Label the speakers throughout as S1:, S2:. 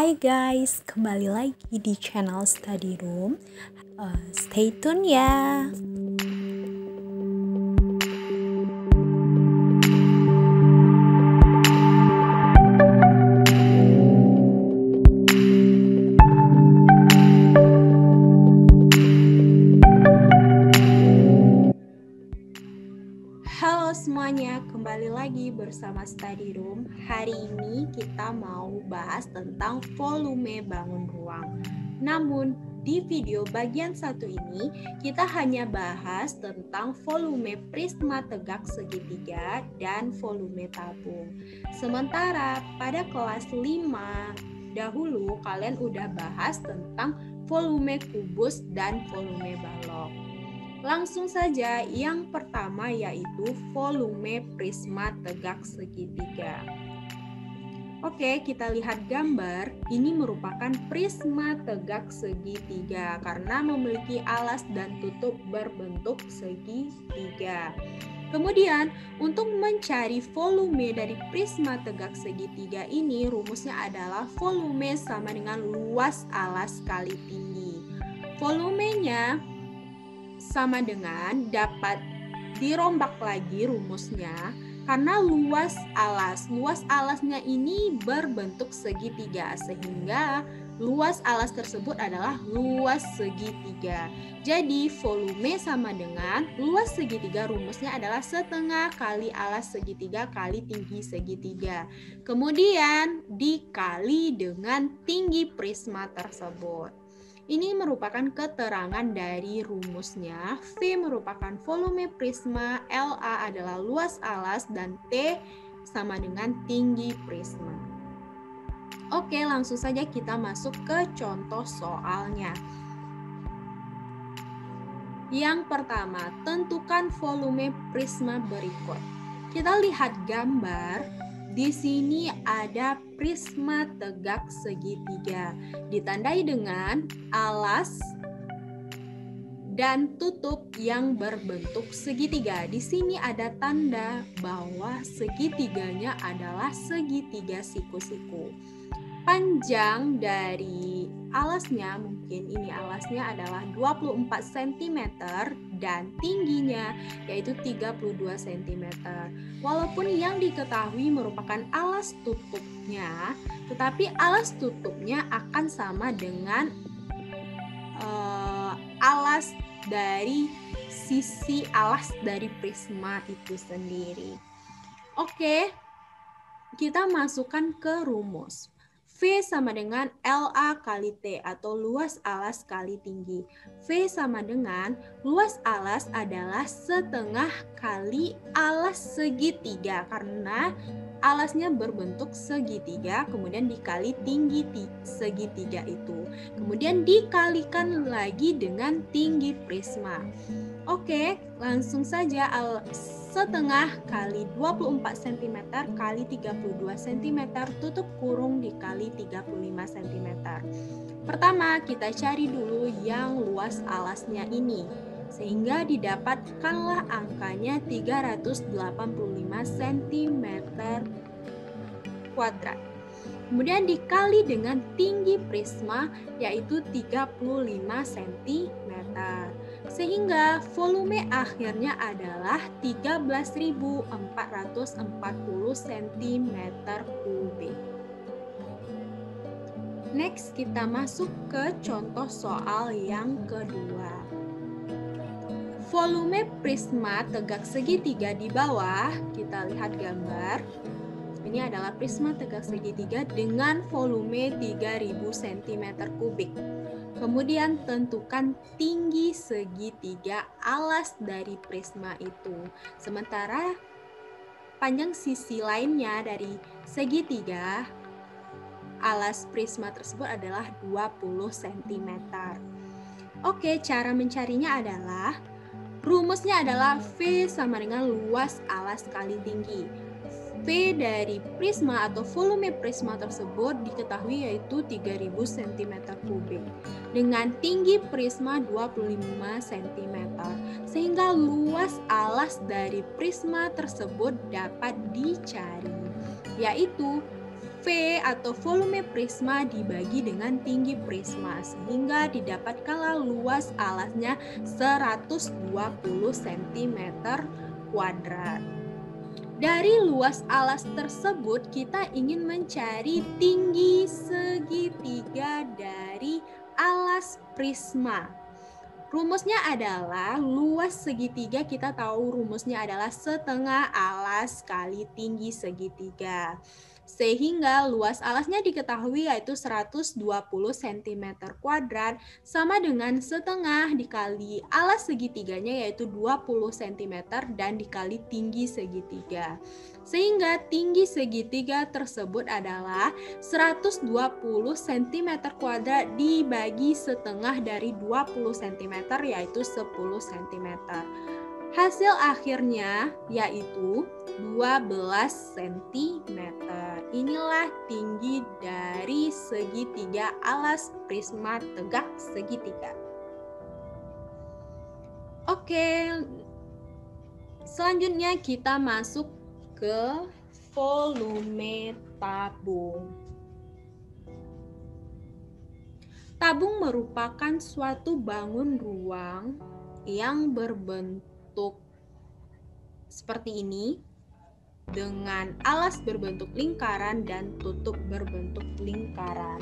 S1: Hai guys, kembali lagi di channel Study Room. Stay tune ya. Halo semuanya, kembali lagi bersama Study Room. Hari ini kita mau bahas tentang volume bangun ruang. Namun, di video bagian satu ini, kita hanya bahas tentang volume prisma tegak segitiga dan volume tabung. Sementara pada kelas 5 dahulu, kalian udah bahas tentang volume kubus dan volume balok. Langsung saja, yang pertama yaitu volume prisma tegak segitiga. Oke, kita lihat gambar. Ini merupakan prisma tegak segitiga karena memiliki alas dan tutup berbentuk segitiga. Kemudian, untuk mencari volume dari prisma tegak segitiga ini, rumusnya adalah volume sama dengan luas alas kali tinggi. Volumenya sama dengan dapat dirombak lagi rumusnya karena luas alasnya ini berbentuk segitiga sehingga luas alas tersebut adalah luas segitiga. Jadi volume sama dengan luas segitiga, rumusnya adalah setengah kali alas segitiga kali tinggi segitiga. Kemudian dikali dengan tinggi prisma tersebut. Ini merupakan keterangan dari rumusnya. V merupakan volume prisma, LA adalah luas alas, dan T sama dengan tinggi prisma. Oke, langsung saja kita masuk ke contoh soalnya. Yang pertama, tentukan volume prisma berikut. Kita lihat gambar. Di sini ada prisma tegak segitiga, ditandai dengan alas dan tutup yang berbentuk segitiga. Di sini ada tanda bahwa segitiganya adalah segitiga siku-siku. Panjang dari alasnya, mungkin ini alasnya adalah 24 cm dan tingginya yaitu 32 cm. Walaupun yang diketahui merupakan alas tutupnya, tetapi alas tutupnya akan sama dengan alas dari sisi alas dari prisma itu sendiri. Oke, kita masukkan ke rumus. V sama dengan LA kali T atau luas alas kali tinggi. V sama dengan luas alas adalah setengah kali alas segitiga karena alasnya berbentuk segitiga, kemudian dikali tinggi segitiga itu. Kemudian dikalikan lagi dengan tinggi prisma. Oke, langsung saja setengah kali 24 cm kali 32 cm tutup kurung dikali 35 cm. Pertama, kita cari dulu yang luas alasnya ini. Sehingga didapatkanlah angkanya 385 cm kuadrat. Kemudian dikali dengan tinggi prisma yaitu 35 cm. Sehingga volume akhirnya adalah 13.440 cm kubik. Next, kita masuk ke contoh soal yang kedua. Volume prisma tegak segitiga di bawah, kita lihat gambar. Ini adalah prisma tegak segitiga dengan volume 3000 cm kubik. Kemudian tentukan tinggi segitiga alas dari prisma itu. Sementara panjang sisi lainnya dari segitiga alas prisma tersebut adalah 20 cm. Oke, cara mencarinya adalah rumusnya adalah V sama dengan luas alas kali tinggi. V dari prisma atau volume prisma tersebut diketahui yaitu 3000 cm kubik dengan tinggi prisma 25 cm, sehingga luas alas dari prisma tersebut dapat dicari, yaitu V atau volume prisma dibagi dengan tinggi prisma sehingga didapatkanlah luas alasnya 120 cm kuadrat. Dari luas alas tersebut kita ingin mencari tinggi segitiga dari alas prisma. Rumusnya adalah luas segitiga, kita tahu rumusnya adalah setengah alas kali tinggi segitiga. Sehingga luas alasnya diketahui yaitu 120 cm kuadrat sama dengan setengah dikali alas segitiganya yaitu 20 cm dan dikali tinggi segitiga. Sehingga tinggi segitiga tersebut adalah 120 cm kuadrat dibagi setengah dari 20 cm yaitu 10 cm. Hasil akhirnya yaitu 12 cm. Inilah tinggi dari segitiga alas prisma tegak segitiga. Oke, selanjutnya kita masuk ke volume tabung. Tabung merupakan suatu bangun ruang yang berbentuk seperti ini dengan alas berbentuk lingkaran dan tutup berbentuk lingkaran.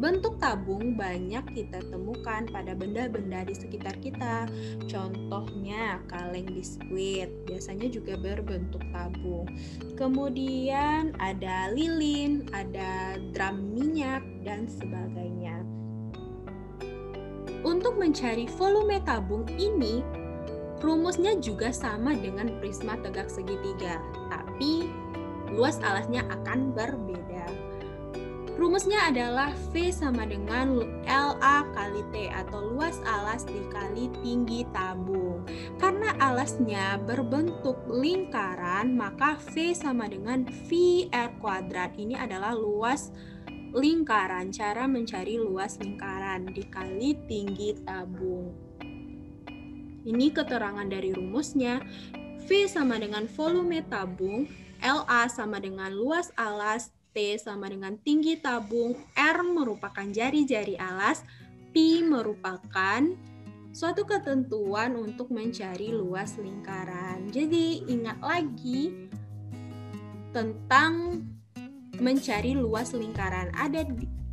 S1: Bentuk tabung banyak kita temukan pada benda-benda di sekitar kita. Contohnya kaleng biskuit, biasanya juga berbentuk tabung. Kemudian ada lilin, ada drum minyak dan sebagainya. Untuk mencari volume tabung ini, rumusnya juga sama dengan prisma tegak segitiga, tapi luas alasnya akan berbeda. Rumusnya adalah V sama dengan LA kali T atau luas alas dikali tinggi tabung. Karena alasnya berbentuk lingkaran, maka V sama dengan VR kuadrat. Ini adalah luas lingkaran. Cara mencari luas lingkaran dikali tinggi tabung. Ini keterangan dari rumusnya. V sama dengan volume tabung, LA sama dengan luas alas, T sama dengan tinggi tabung, R merupakan jari-jari alas, Pi merupakan suatu ketentuan untuk mencari luas lingkaran. Jadi ingat lagi tentang mencari luas lingkaran. Ada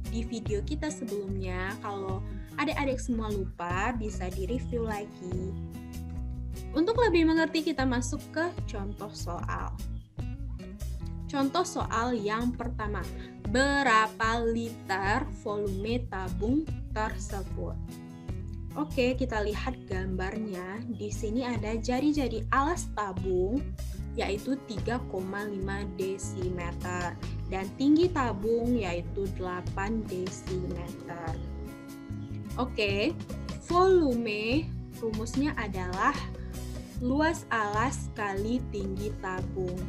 S1: di video kita sebelumnya. Kalau adik-adik semua lupa, bisa direview lagi. Untuk lebih mengerti, kita masuk ke contoh soal. Contoh soal yang pertama, berapa liter volume tabung tersebut? Oke, kita lihat gambarnya. Di sini ada jari-jari alas tabung, yaitu 3,5 desimeter. Dan tinggi tabung yaitu 8 desimeter. Oke, volume rumusnya adalah luas alas kali tinggi tabung.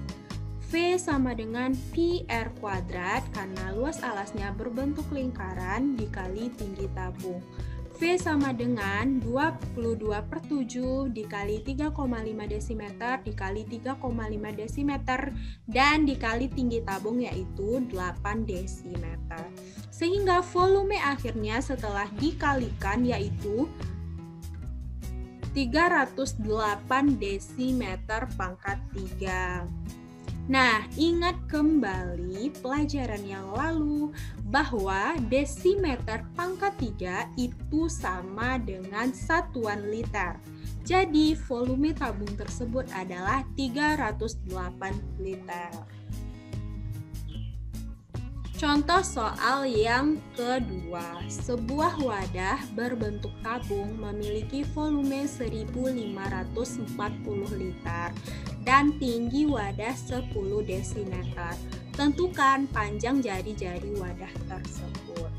S1: V sama dengan PR kuadrat karena luas alasnya berbentuk lingkaran dikali tinggi tabung. V sama dengan 22/7 dikali 3,5 desimeter dikali 3,5 desimeter dan dikali tinggi tabung yaitu 8 desimeter. Sehingga volume akhirnya setelah dikalikan yaitu 308 desimeter pangkat 3. Nah, ingat kembali pelajaran yang lalu bahwa desimeter pangkat 3 itu sama dengan satuan liter. Jadi, volume tabung tersebut adalah 308 liter. Contoh soal yang kedua, sebuah wadah berbentuk tabung memiliki volume 1540 liter dan tinggi wadah 10 desimeter. Tentukan panjang jari-jari wadah tersebut.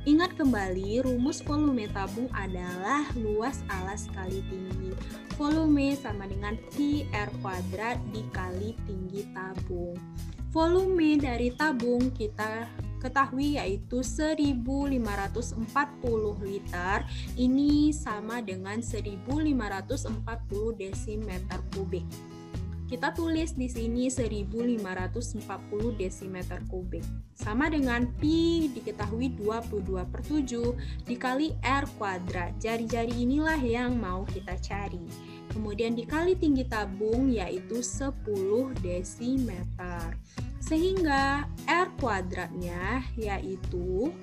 S1: Ingat kembali, rumus volume tabung adalah luas alas kali tinggi. Volume sama dengan PR kuadrat dikali tinggi tabung. Volume dari tabung kita ketahui yaitu 1540 liter. Ini sama dengan 1540 desimeter kubik. Kita tulis di sini 1540 desimeter kubik. Sama dengan Pi diketahui 22/7 dikali R kuadrat. Jari-jari inilah yang mau kita cari. Kemudian dikali tinggi tabung yaitu 10 desimeter. Sehingga R kuadratnya yaitu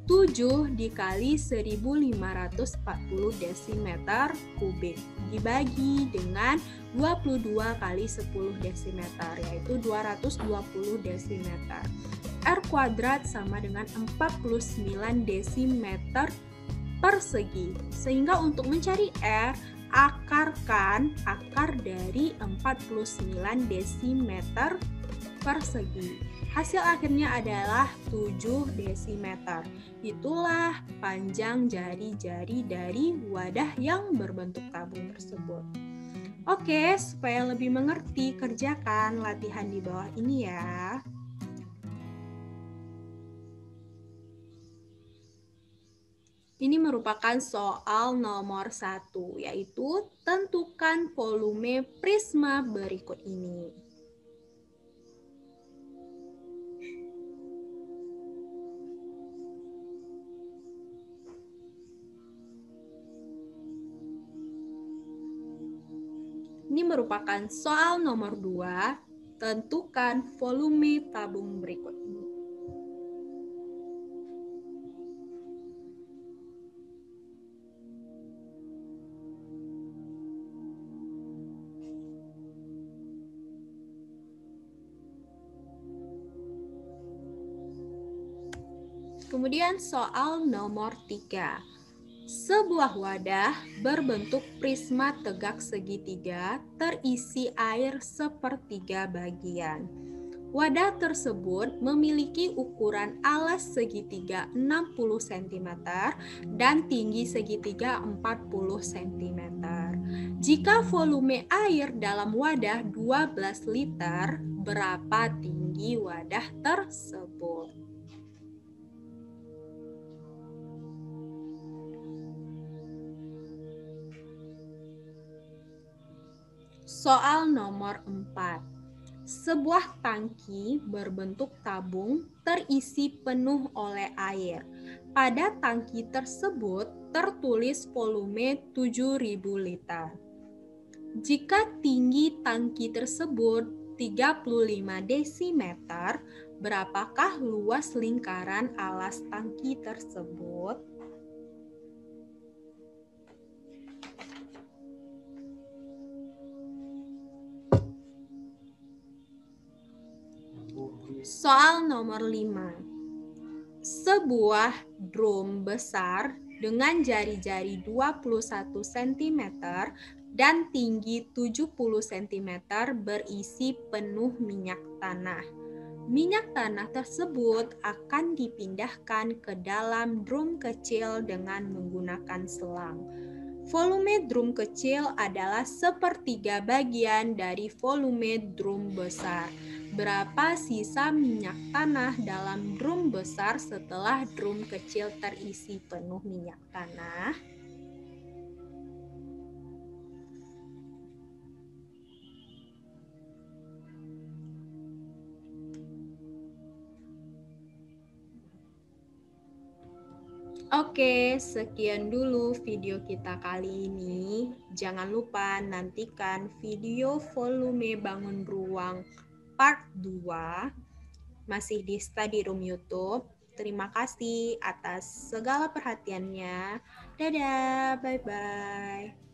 S1: 7 dikali 1540 desimeter kubik dibagi dengan 22 kali 10 desimeter yaitu 220 desimeter. R kuadrat sama dengan 49 desimeter persegi. Sehingga untuk mencari R, akarkan akar dari 49 desimeter persegi. Hasil akhirnya adalah 7 desimeter. Itulah panjang jari-jari dari wadah yang berbentuk tabung tersebut. Oke, supaya lebih mengerti, kerjakan latihan di bawah ini ya. Ini merupakan soal nomor 1, yaitu tentukan volume prisma berikut ini. Ini merupakan soal nomor 2, tentukan volume tabung berikut ini. Kemudian soal nomor 3. Sebuah wadah berbentuk prisma tegak segitiga terisi air sepertiga bagian. Wadah tersebut memiliki ukuran alas segitiga 60 cm dan tinggi segitiga 40 cm. Jika volume air dalam wadah 12 liter, berapa tinggi wadah tersebut? Soal nomor 4. Sebuah tangki berbentuk tabung terisi penuh oleh air. Pada tangki tersebut tertulis volume 7.000 liter. Jika tinggi tangki tersebut 35 desimeter, berapakah luas lingkaran alas tangki tersebut? Soal nomor 5. Sebuah drum besar dengan jari-jari 21 cm dan tinggi 70 cm berisi penuh minyak tanah. Minyak tanah tersebut akan dipindahkan ke dalam drum kecil dengan menggunakan selang. Volume drum kecil adalah sepertiga bagian dari volume drum besar. Berapa sisa minyak tanah dalam drum besar setelah drum kecil terisi penuh minyak tanah? Oke, sekian dulu video kita kali ini. Jangan lupa nantikan video volume bangun ruang part 2 masih di Study Room YouTube. Terima kasih atas segala perhatiannya. Dadah, bye-bye.